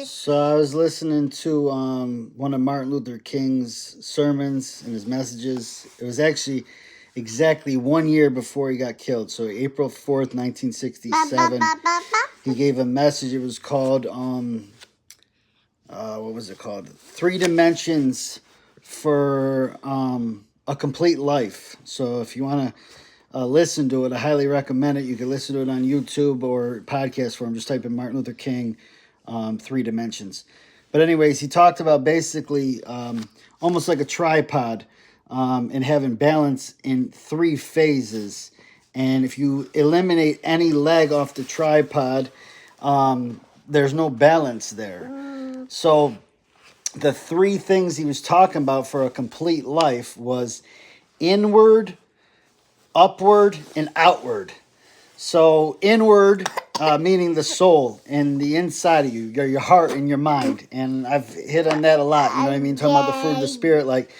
So I was listening to one of Martin Luther King's sermons and his messages. It was actually exactly 1 year before he got killed. So April 4th, 1967, he gave a message. It was called, what was it called? 3 Dimensions for a Complete Life. So if you want to listen to it, I highly recommend it. You can listen to it on YouTube or podcast form. Just type in Martin Luther King 3 Dimensions. But anyways, he talked about basically almost like a tripod and having balance in 3 phases. And if you eliminate any leg off the tripod, there's no balance there. So the 3 things he was talking about for a complete life was inward, upward, and outward. So inward, meaning the soul and the inside of you, your heart and your mind. And I've hit on that a lot, you know what I mean? Talking about the fruit of the Spirit, like,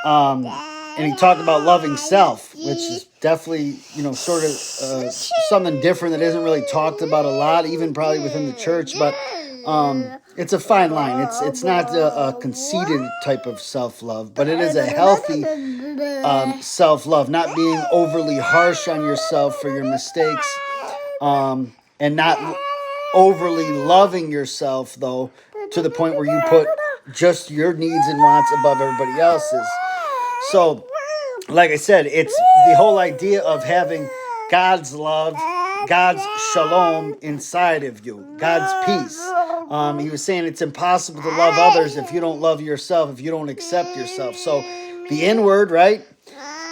and he talked about loving self, which is definitely, sort of something different that isn't really talked about a lot, even probably within the church, but it's a fine line. It's not a conceited type of self-love, but it is a healthy self-love, not being overly harsh on yourself for your mistakes, and not overly loving yourself, though, to the point where you put just your needs and wants above everybody else's. So, like I said, it's the whole idea of having God's love, God's shalom inside of you, God's peace. He was saying it's impossible to love others if you don't love yourself, if you don't accept yourself. So the inward, right?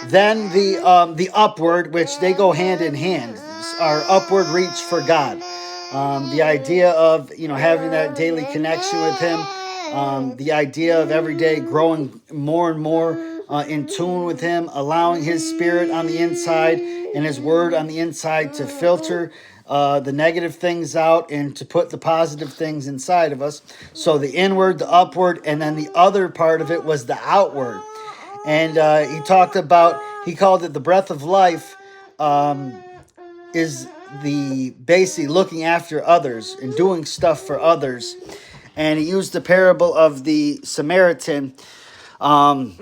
Then the upward, which they go hand in hand, our upward reach for God. The idea of, having that daily connection with Him. The idea of every day growing more and more in tune with Him, allowing His Spirit on the inside and His Word on the inside to filter the negative things out and to put the positive things inside of us. So the inward, the upward, and then the other part of it was the outward. And he called it the breath of life, is the basically looking after others and doing stuff for others. And he used the parable of the Samaritan, the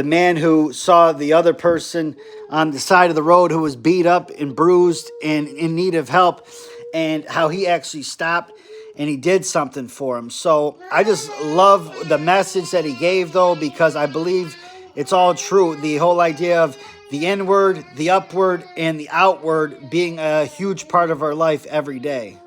man who saw the other person on the side of the road who was beat up and bruised and in need of help, and how he actually stopped and he did something for him. So I just love the message that he gave, though, because I believe it's all true. The whole idea of the inward, the upward, and the outward being a huge part of our life every day.